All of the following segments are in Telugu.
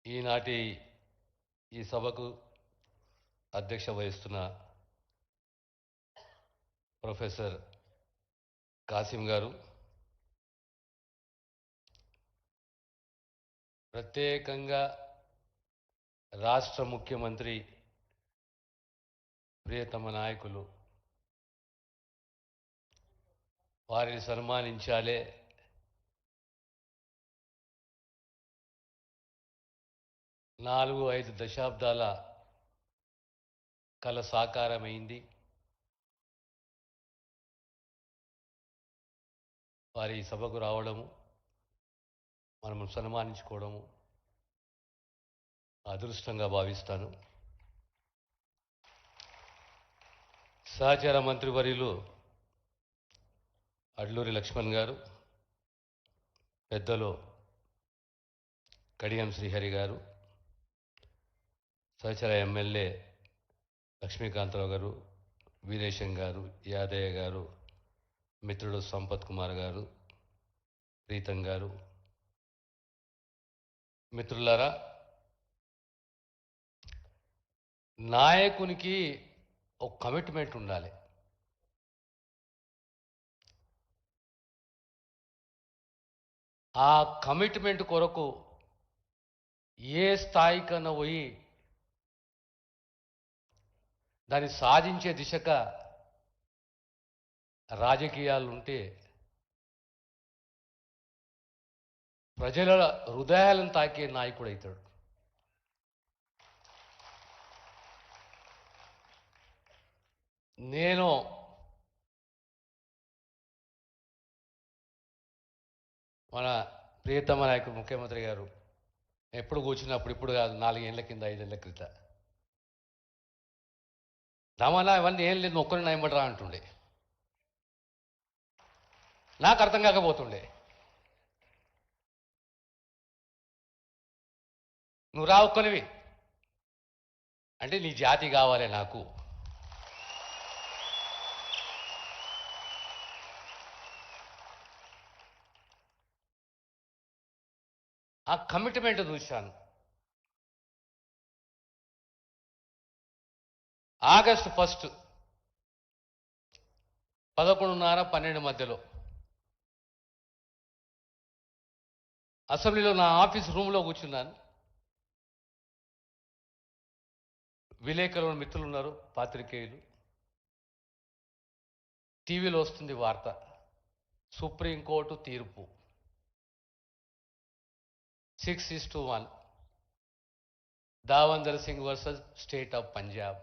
ఈనాటి ఈ సభకు అధ్యక్ష వహిస్తున్న ప్రొఫెసర్ కాసిం గారు, ప్రత్యేకంగా రాష్ట్ర ముఖ్యమంత్రి ప్రియతమ నాయకులు వారిని సన్మానించాలే. 4-5 దశాబ్దాల కల సాకారమైంది. వారి సభకు రావడము, మనము సన్మానించుకోవడము అదృష్టంగా భావిస్తాను. సహచార మంత్రివర్యులు అడ్లూరి లక్ష్మణ్ గారు, పెద్దలు కడియం శ్రీహరి గారు, సహచర ఎమ్మెల్యే లక్ష్మీకాంతరావు గారు, వీరేశం గారు, యాదయ్య గారు, మిత్రుడు సంపత్ కుమార్ గారు, ప్రీతం గారు, మిత్రులారా, నాయకునికి ఒక కమిట్మెంట్ ఉండాలి. ఆ కమిట్మెంట్ కొరకు ఏ స్థాయికన్నా పోయి దాన్ని సాధించే దిశగా రాజకీయాలుంటే ప్రజల హృదయాలను తాకే నాయకుడైతాడు. నేను మన ప్రియతమ నాయకుడు ముఖ్యమంత్రి గారు ఎప్పుడు కూర్చున్నప్పుడు, ఇప్పుడు కాదు, 4 ఏళ్ల కింద 5 ఏళ్ల క్రితం, రమణ ఇవన్నీ ఏం లేదు, ఒక్కరిని నయమడరా అంటుండే. నాకు అర్థం కాకపోతుండే. నువ్వు రా ఒక్కనివి అంటే నీ జాతి కావాలి నాకు. ఆ కమిట్మెంట్ చూశాను. ఆగస్టు 1 11:30-12 మధ్యలో అసెంబ్లీలో నా ఆఫీస్ రూమ్లో కూర్చున్నాను. విలేకరులు మిత్రులు ఉన్నారు, పాత్రికేయులు. టీవీలో వస్తుంది వార్త, సుప్రీంకోర్టు తీర్పు 6-1 Davinder Singh versus state of Punjab,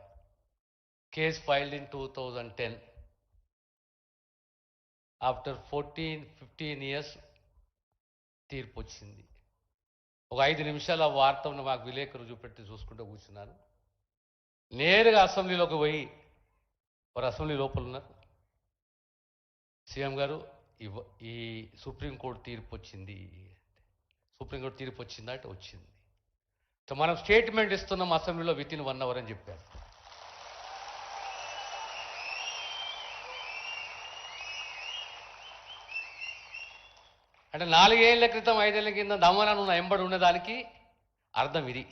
case filed in 2010. After 14-15 years తీర్పు వచ్చింది. ఒక 5 నిమిషాలు ఆ వార్తను మాకు విలేకరులు చూపెట్టి చూసుకుంటూ కూర్చున్నాను. నేరుగా అసెంబ్లీలోకి పోయి, వారు అసెంబ్లీ లోపల ఉన్నారు, సీఎం గారు ఈ సుప్రీంకోర్టు తీర్పు వచ్చింది. సుప్రీంకోర్టు తీర్పు వచ్చిందా అంటే వచ్చింది. సో మనం స్టేట్మెంట్ ఇస్తున్నాం అసెంబ్లీలో వితిన్ 1 అవర్ అని చెప్పారు. అంటే 4 ఏళ్ల క్రితం 5 ఏళ్ల కింద దమన నువ్వు ఎంబడి ఉన్నదానికి అర్థం ఇది.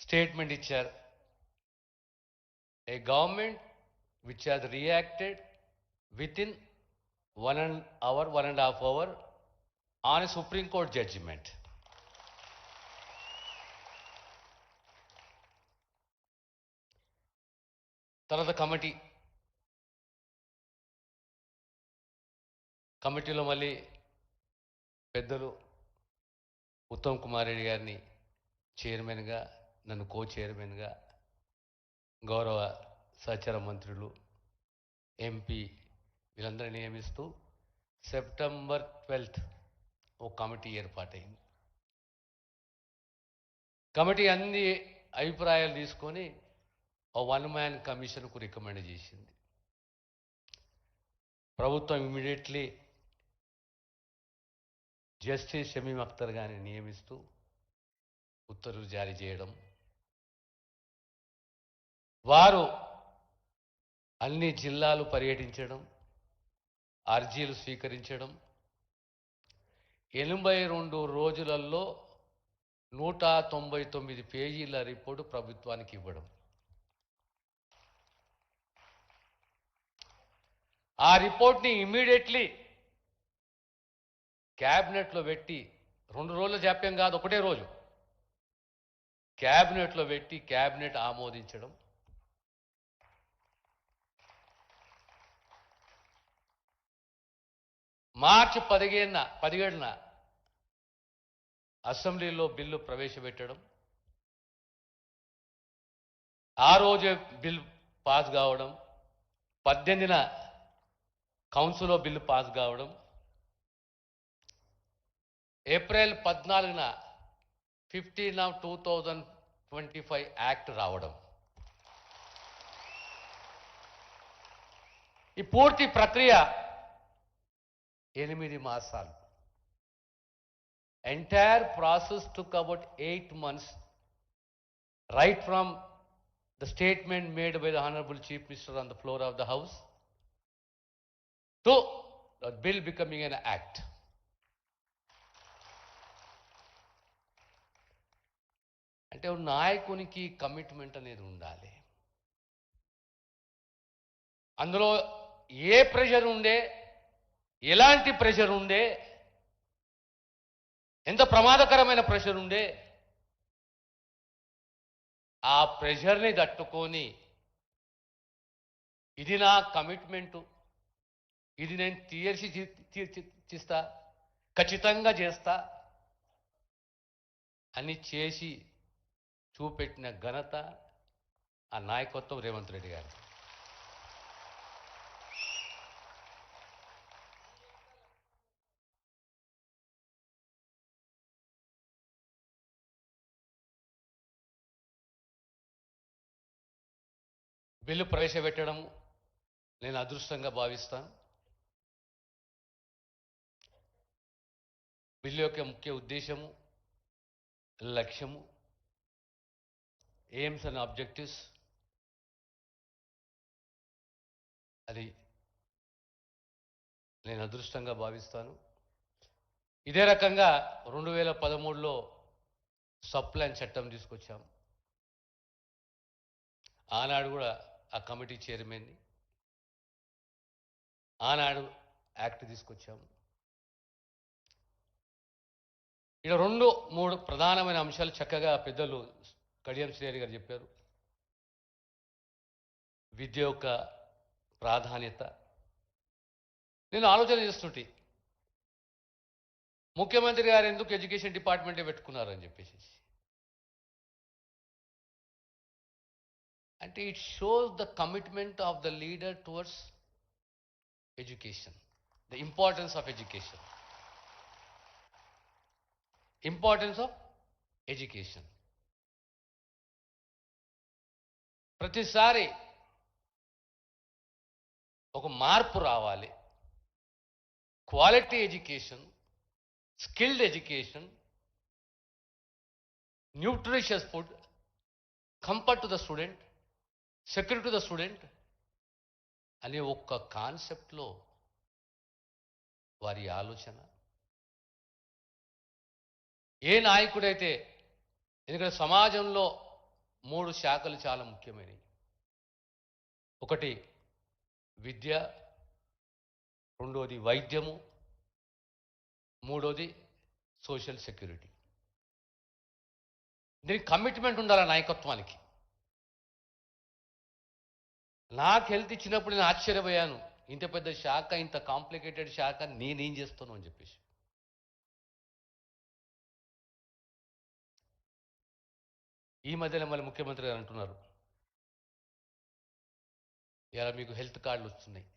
స్టేట్మెంట్ ఇచ్చారు. A government which has reacted within 1.5 hour on a supreme court judgement. తర్వాత కమిటీలో మళ్ళీ పెద్దలు ఉత్తమ్ కుమార్ రెడ్డి గారిని చైర్మన్గా, నన్ను కో చైర్మన్గా, గౌరవ సహచర మంత్రులు, ఎంపీ వీళ్ళందరినీ నియమిస్తూ సెప్టెంబర్ 12 ఓ కమిటీ ఏర్పాటైంది. కమిటీ అన్ని అభిప్రాయాలు తీసుకొని ఓ 1 మ్యాన్ కమిషన్కు రికమెండ్ చేసింది. ప్రభుత్వం ఇమీడియట్లీ జస్టిస్ షమీమ్ అఖ్తర్ గారిని నియమిస్తూ ఉత్తర్వులు జారీ చేయడం, వారు అన్ని జిల్లాలు పర్యటించడం, అర్జీలు స్వీకరించడం, 82 రోజులలో 199 పేజీల రిపోర్టు ప్రభుత్వానికి ఇవ్వడం. ఆ రిపోర్ట్ని ఇమ్మీడియట్లీ క్యాబినెట్లో పెట్టి, 2 రోజుల జాప్యం కాదు, ఒకటే రోజు క్యాబినెట్లో పెట్టి క్యాబినెట్ ఆమోదించడం. మార్చి 17న అసెంబ్లీలో బిల్లు ప్రవేశపెట్టడం, ఆ రోజే బిల్ పాస్ కావడం, 18న కౌన్సిల్లో బిల్లు పాస్ కావడం, ఏప్రిల్ 14న 15/2025 యాక్ట్ రావడం. ఈ పూర్తి ప్రక్రియ 8 మాసాలు. Entire process took about 8 months, right from the statement made by the Honorable Chief Minister on the floor of the House to the bill becoming an act. అంటే నాయకునికి కమిట్మెంట్ అనేది ఉండాలి. అందులో ఏ ప్రెషర్ ఉండే, ఎలాంటి ప్రెషర్ ఉండే, ఎంత ప్రమాదకరమైన ప్రెషర్ ఉండే, ఆ ప్రెషర్ని తట్టుకొని ఇది నా కమిట్మెంటు, ఇది నేను తీర్చిస్తా, ఖచ్చితంగా చేస్తా అని చేసి చూపెట్టిన ఘనత ఆ నాయకత్వం రేవంత్ రెడ్డి గారు. బిల్లు ప్రవేశపెట్టడం నేను అదృష్టంగా భావిస్తాను. బిల్లు యొక్క ముఖ్య ఉద్దేశము, లక్ష్యము, ఎయిమ్స్ అండ్ ఆబ్జెక్టివ్స్ అది నేను అదృష్టంగా భావిస్తాను. ఇదే రకంగా 2013లో సబ్ప్లాన్ చట్టం తీసుకొచ్చాం. ఆనాడు కూడా ఆ కమిటీ చైర్మన్ని, ఆనాడు యాక్ట్ తీసుకొచ్చాము. ఇక 2-3 ప్రధానమైన అంశాలు చక్కగా పెద్దలు కడియం శ్రీహరి గారు చెప్పారు. విద్య యొక్క ప్రాధాన్యత. నేను ఆలోచన చేస్తుంటే ముఖ్యమంత్రి గారు ఎందుకు ఎడ్యుకేషన్ డిపార్ట్మెంటే పెట్టుకున్నారని చెప్పేసి. అంటే it shows the commitment of the leader towards education, the importance of education, importance of education. ప్రతిసారి ఒక మార్పు రావాలి. Quality education, skilled education, nutritious food, comfort to the student, security to the student అనే ఒక్క కాన్సెప్ట్లో వారి ఆలోచన. ఏ నాయకుడైతే, ఎందుకంటే సమాజంలో 3 శాఖలు చాలా ముఖ్యమైనవి. ఒకటి విద్య, రెండోది వైద్యము, మూడోది సోషల్ సెక్యూరిటీ. దీనికి కమిట్మెంట్ ఉండాలి నాయకత్వానికి. నాకు హెల్త్ ఇచ్చినప్పుడు నేను ఆశ్చర్యపోయాను, ఇంత పెద్ద శాఖ, ఇంత కాంప్లికేటెడ్ శాఖ నేనేం చేస్తాను అని చెప్పేసి. ఈ మధ్యలో మళ్ళీ ముఖ్యమంత్రి గారు అంటున్నారు, ఇలా మీకు హెల్త్ కార్డులు వస్తున్నాయి,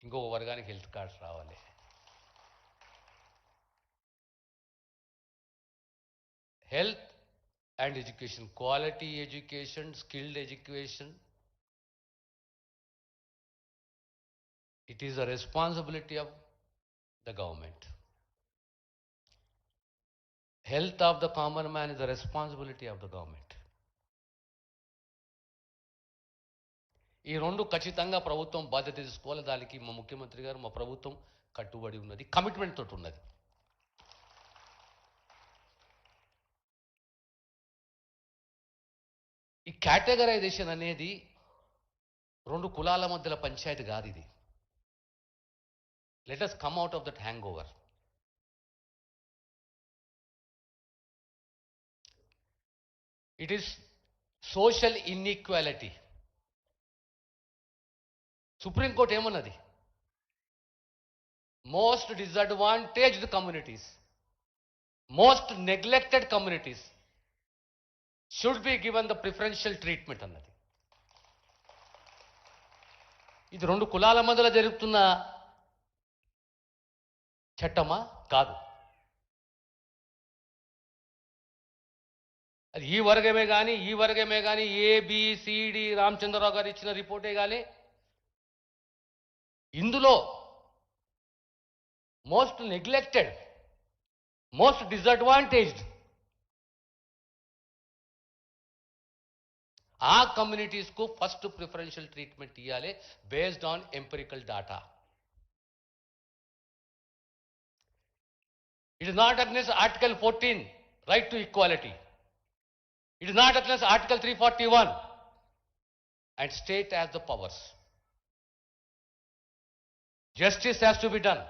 ఇంకొక వర్గానికి హెల్త్ కార్డ్స్ రావాలి. Health and education, quality education, skilled education, it is a responsibility of the government. Health of the common man is the responsibility of the government. ఈ రెండు ఖచ్చితంగా ప్రభుత్వం బాధ్యత తీసుకోవాలి. దానికి మా ముఖ్యమంత్రి గారు, మా ప్రభుత్వం కట్టుబడి ఉన్నది, కమిట్మెంట్ తోటి ఉన్నది. ఈ కేటగరైజేషన్ అనేది రెండు కులాల మధ్యల పంచాయతీ కాదు. ఇది let us come out of that hangover. It is social inequality. Supreme court ఏమన్నది? Most disadvantaged communities, most neglected communities should be given the preferential treatment అన్నది. ఇది రెండు కులాల మధ్యలో జరుగుతున్న చట్టమా? కాదు. అది ఈ వర్గమే కానీ ఏబిసిడి రామచంద్రరావు గారు ఇచ్చిన రిపోర్టే కానీ ఇందులో మోస్ట్ నెగ్లెక్టెడ్, మోస్ట్ డిసడ్వాంటేజ్డ్ ఆ కమ్యూనిటీస్కు ఫస్ట్ ప్రిఫరెన్షియల్ ట్రీట్మెంట్ ఇవ్వాలి based on empirical data. It is not against article 14 right to equality. It is not against Article 341 and state has the powers. Justice has to be done,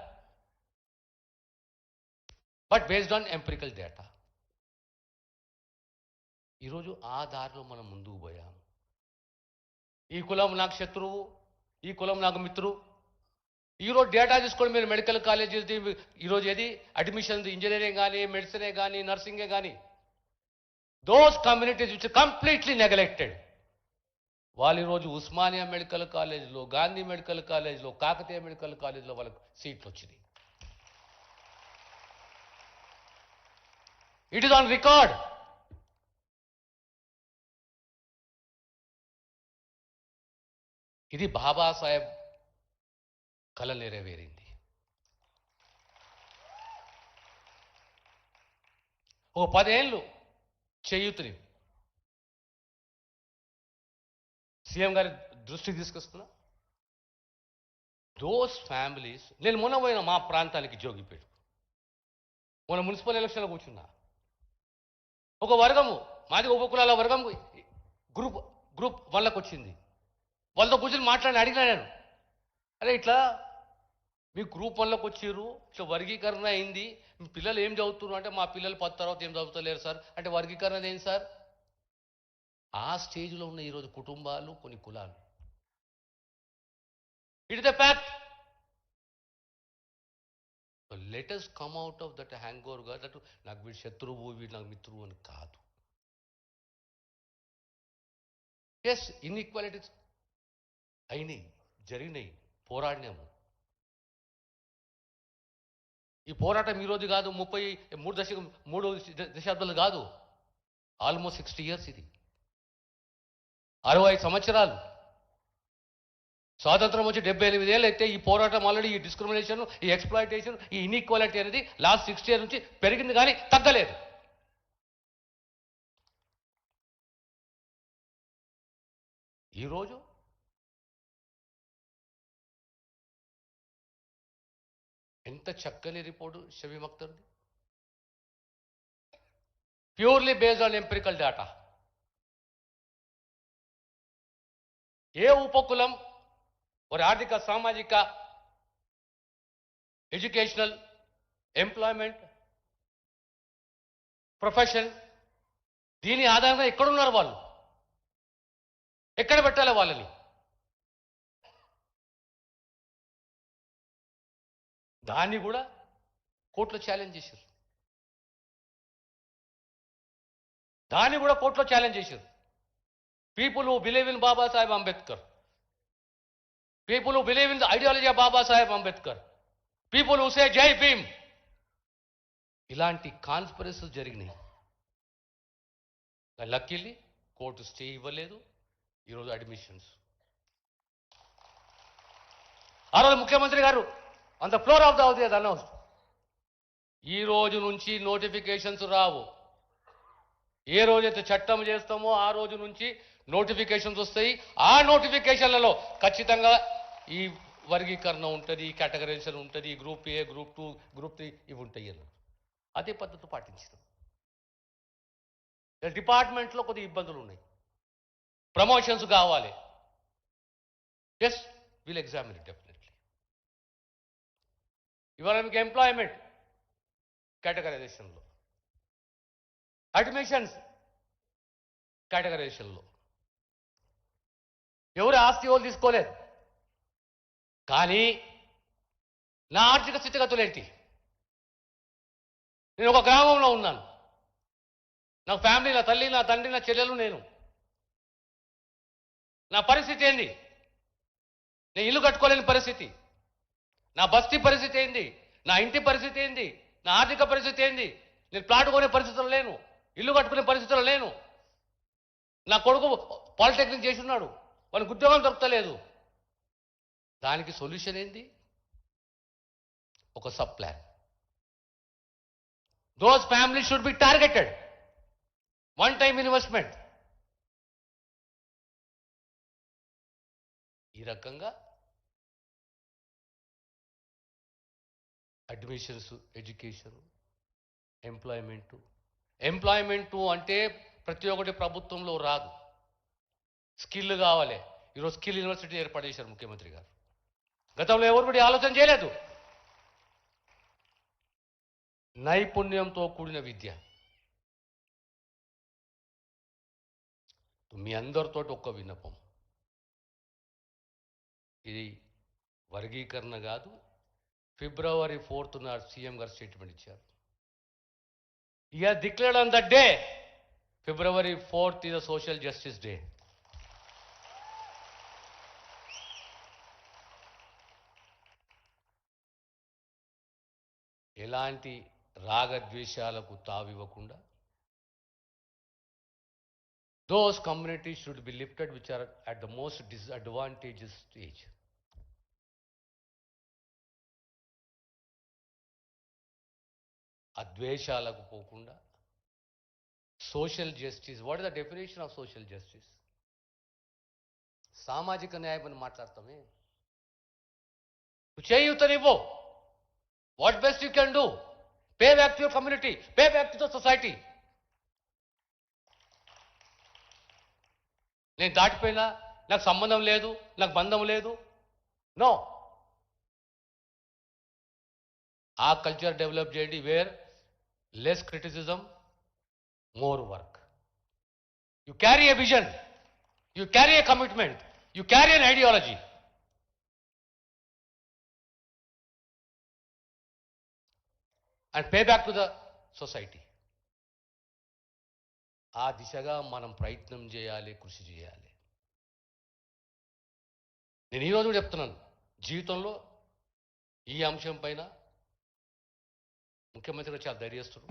but based on empirical data. ఈరోజు ఆ దారిలో మనం ముందుకు పోయాం. ఈ కులం నాకు శత్రువు, ఈ కులం నాకు మిత్రువు. ఈరోజు డేటా తీసుకోండి మీరు, మెడికల్ కాలేజీ ఈరోజు ఏది అడ్మిషన్, ఇంజనీరింగ్ కానీ, మెడిసినే కానీ, నర్సింగే కానీ, those communities which are completely neglected, వాళ్ళు ఈరోజు ఉస్మానియా మెడికల్ కాలేజ్లో, గాంధీ మెడికల్ కాలేజ్లో, కాకతీయ మెడికల్ కాలేజ్లో వాళ్ళకు సీట్లు వచ్చినాయి. It is on record. ఇది బాబాసాహెబ్ కల నెరవేరింది. ఓ 10 ఏళ్ళు చేయూతని సీఎం గారి దృష్టికి తీసుకొస్తున్నా. దోస్ ఫ్యామిలీస్, నేను మొన్న పోయిన మా ప్రాంతానికి జోగిపేట, మొన్న మున్సిపల్ ఎలక్షన్లో కూర్చున్నా. ఒక వర్గము, మాది ఉపకులాల వర్గం గ్రూప్ వాళ్ళకు వచ్చింది. వాళ్ళతో కూర్చొని మాట్లాడి అడిగినా నేను, అరే ఇట్లా మీ గ్రూప్ వన్లోకి వచ్చిర్రు, ఇట్లా వర్గీకరణ అయింది, మీ పిల్లలు ఏం చదువుతున్నారు అంటే, మా పిల్లలు 10 తర్వాత ఏం చదువుతలేరు సార్ అంటే, వర్గీకరణ ఏంటి సార్? ఆ స్టేజ్లో ఉన్న ఈరోజు కుటుంబాలు, కొన్ని కులాలు. It is the fact. Let us come out of that hang over గా, దట్ నాకు వీడు శత్రువు, వీడు నాకు మిత్రువు అని కాదు. ఎస్, ఇన్ఈక్వాలిటీస్ అయినాయి, జరిగినాయి, పోరాడినాము. ఈ పోరాటం ఈరోజు కాదు, 3 దశాబ్దాలు కాదు, ఆల్మోస్ట్ 60 years. ఇది 65 సంవత్సరాలు. స్వాతంత్రం వచ్చి 78 ఏళ్ళు అయితే ఈ పోరాటం ఆల్రెడీ, ఈ డిస్క్రిమినేషన్, ఈ ఎక్స్ప్లాయిటేషన్, ఈ ఇన్ఈక్వాలిటీ అనేది లాస్ట్ 60 years నుంచి పెరిగింది కానీ తగ్గలేదు. ఈరోజు ఎంత చక్కని రిపోర్టు షబీమ్ అఖ్తర్ది, purely based on empirical data. ఏ ఉపకులం వారి ఆర్థిక, సామాజిక, ఎడ్యుకేషనల్, ఎంప్లాయ్మెంట్, ప్రొఫెషన్, దీని ఆధారంగా ఎక్కడున్నారు వాళ్ళు, ఎక్కడ పెట్టాలి వాళ్ళని? దాన్ని కూడా కోర్టులో ఛాలెంజ్ చేశారు. People who believe in Baba Saheb Ambedkar, people who believe in the ideology of Baba Saheb Ambedkar, people who say Jai Bhim, ఇలాంటి కాన్స్పిరసీలు జరిగినాయి. లక్కీలీ కోర్టు స్టే ఇవ్వలేదు. ఈరోజు అడ్మిషన్స్, ఆ రోజు ముఖ్యమంత్రి గారు on the floor of the house announced, ఈ రోజు నుంచి నోటిఫికేషన్స్ రావు, ఏ రోజైతే చట్టం చేస్తామో ఆ రోజు నుంచి నోటిఫికేషన్స్ వస్తాయి. ఆ నోటిఫికేషన్లలో ఖచ్చితంగా ఈ వర్గీకరణ ఉంటుంది, ఈ కేటగరైజేషన్ ఉంటుంది, గ్రూప్ ఏ, గ్రూప్ 2, గ్రూప్ 3 ఇవి ఉంటాయి అన్నారు. అదే పద్ధతి పాటించినాం. డిపార్ట్మెంట్లో కొద్దిగా ఇబ్బందులు ఉన్నాయి. ప్రమోషన్స్ కావాలి. Yes, will examine it definitely. ఇవాళ మీకు ఎంప్లాయ్మెంట్ కేటగరైజేషన్లో, అడ్మిషన్స్ కేటగరైజేషన్లో ఎవరు ఆస్తి వాళ్ళు తీసుకోలేదు. కానీ నా ఆర్థిక స్థితిగతులు ఏంటి? నేను ఒక గ్రామంలో ఉన్నాను. నా ఫ్యామిలీ, నా తల్లి, నా తండ్రి, నా చెల్లెలు, నేను. నా పరిస్థితి ఏంది? నేను ఇల్లు కట్టుకోలేని పరిస్థితి. నా బస్తీ పరిస్థితి ఏంది? నా ఇంటి పరిస్థితి ఏంది? నా ఆర్థిక పరిస్థితి ఏంది? నేను ప్లాట్ కొనే పరిస్థితుల్లో లేను, ఇల్లు కట్టుకునే పరిస్థితుల్లో లేను. నా కొడుకు పాలిటెక్నిక్ చేసి ఉన్నాడు, వానికి ఉద్యోగం దొరకలేదు. దానికి సొల్యూషన్ ఏంది? ఒక sub plan. Those family should be targeted. One time investment. ఈ రకంగా అడ్మిషన్స్, ఎడ్యుకేషన్, ఎంప్లాయ్మెంటు అంటే ప్రతి ఒక్కటి ప్రభుత్వంలో రాదు. స్కిల్ కావాలి. ఈరోజు స్కిల్ యూనివర్సిటీ ఏర్పాటు చేశారు ముఖ్యమంత్రి గారు. గతంలో ఎవరు కూడా ఆలోచన చేయలేదు. నైపుణ్యంతో కూడిన విద్య. మీ అందరితో ఒక్క విన్నపం, ఇది వర్గీకరణ కాదు. February 4th నాడు సీఎం గారు స్టేట్మెంట్ ఇచ్చారు. He has declared on that day, February 4th is a social justice day. ఎలాంటి రాగద్వేషాలకు తావివ్వకుండా those communities should be lifted which are at the most disadvantaged stage. అద్వేషాలకు పోకుండా social justice. What is the definition of social justice? సామాజిక న్యాయం అని మాట్లాడతామే. చేయూతనివ్వు. What best you can do? Pay back to your community, pay back to the society. నేను దాటిపోయినా, నాకు సంబంధం లేదు, నాకు బంధం లేదు, నో. ఆ కల్చర్ డెవలప్ చేయండి, where less criticism, more work. You carry a vision, you carry a commitment, you carry an ideology. And pay back to the society. ఆ దిశగా మనం ప్రయత్నం చేయాలి, కృషి చేయాలి. నేను ఈరోజు కూడా చెప్తున్నాను, జీవితంలో ఈ అంశం పైన ముఖ్యమంత్రి గారు చాలా ధైర్యస్తుడు.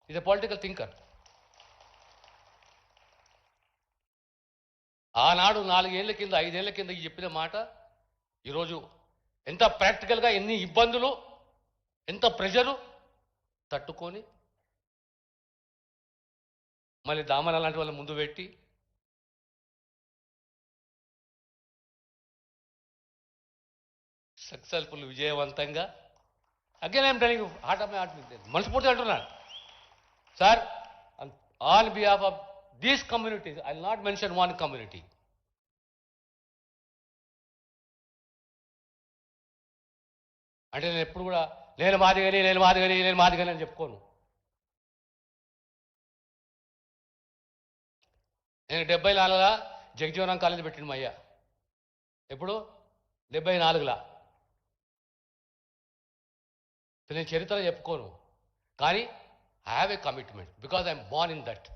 ఇది పొలిటికల్ థింకర్. ఆనాడు 4 ఏళ్ల కింద, 5 ఏళ్ల కింద చెప్పిన మాట ఈరోజు ఎంత ప్రాక్టికల్గా, ఎన్ని ఇబ్బందులు, ఎంత ప్రెషరు తట్టుకొని మళ్ళీ దామన లాంటి వాళ్ళ ముందు పెట్టి సక్సెస్ఫుల్, విజయవంతంగా. Again I'm telling you, heart of my heart, మనస్ఫూర్తిగా అంటున్నాను sir, on behalf of these communities, I will not mention one community. అంటే నేను ఎప్పుడు కూడా నేను మాదిగని అని చెప్పుకోను. నేను 74లా జగజీవనం కాలేజీ పెట్టిన మా అయ్య. ఎప్పుడు? 74లా. నేను చరిత్ర చెప్పుకోను, కానీ I have a commitment because I'm Born in that.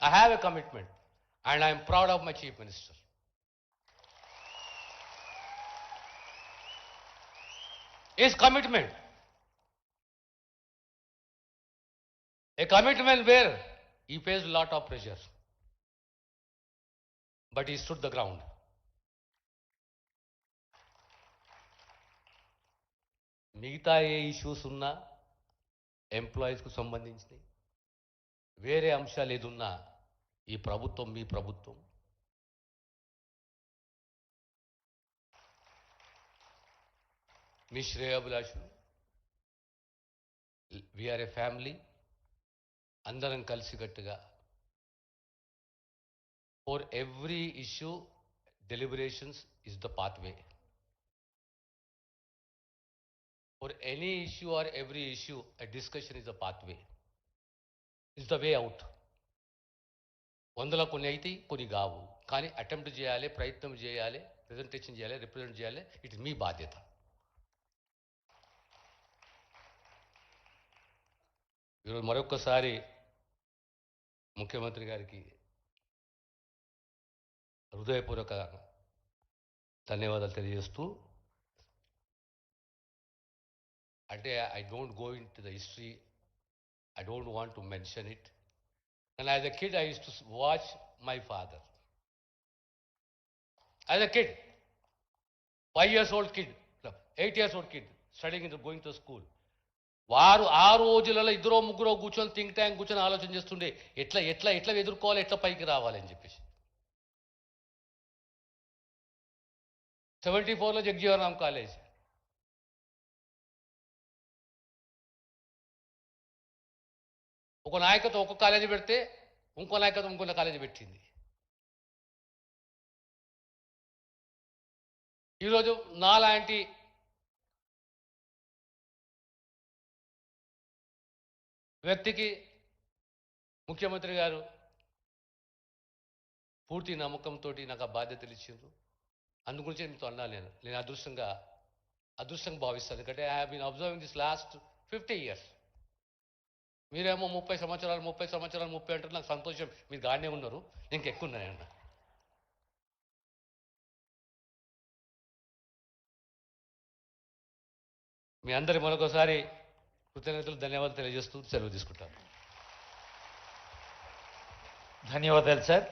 I have a commitment and I am proud of my Chief Minister. His commitment, a commitment where he faced a lot of pressure, but he stood the ground. మిగతా ఏ ఇష్యూస్ ఉన్నా ఎంప్లాయీస్కు సంబంధించినవి వేరే అంశాలు ఏదున్నా ఈ ప్రభుత్వం మీ ప్రభుత్వం మీ శ్రేయోభిలాషులు వీఆర్ ఏ ఫ్యామిలీ అందరం కలిసికట్టుగా for every issue deliberations is the pathway. For any issue or every issue, a discussion is the pathway. Is the way out. వందల కొన్ని అయితే కొన్ని కావు కానీ అటెంప్ట్ చేయాలి ప్రయత్నం చేయాలి ప్రెజెంటేషన్ చేయాలి రిప్రజెంట్ చేయాలి ఇట్ ఇస్ మీ బాధ్యత. ఈరోజు మరొకసారి ముఖ్యమంత్రి గారికి హృదయపూర్వక ధన్యవాదాలు తెలియజేస్తూ అంటే I don't go in to the history, I don't want to mention it. And as a kid, I used to watch my father. As a kid, 5 years old kid, 8 years old kid, studying and going to school. వారు ఆ రోజులలో ఇద్దరో ముగ్గురో కూర్చొని థింక్ ట్యాంక్ కూర్చొని ఆలోచన చేస్తుండే ఎట్లా ఎట్లా ఎట్లా ఎదుర్కోవాలి, ఎట్లా పైకి రావాలి అని చెప్పేసి. 74లో జగ్జీవనరామ్ కాలేజ్, ఒక నాయకత్వం ఒక కాలేజీ పెడితే ఇంకో నాయకత్వం ఇంకొక కాలేజీ పెట్టింది. ఈరోజు నాలాంటి వ్యక్తికి ముఖ్యమంత్రి గారు పూర్తి నమ్మకంతో నాకు ఆ బాధ్యతలు ఇచ్చిండ్రు. అందుగురించి మీతో అన్నాను, నేను అదృష్టంగా భావిస్తాను. ఎందుకంటే I have been observing this last 50 years. మీరేమో 30 సంవత్సరాలు 30 అంటారు. నాకు సంతోషం, మీరు గానే ఉన్నారు, ఇంక ఎక్కువ ఉన్నాయన్న. మీ అందరి మరొకసారి కృతజ్ఞతలు ధన్యవాదాలు తెలియజేస్తూ సెలవు తీసుకుంటాను. ధన్యవాదాలు సార్.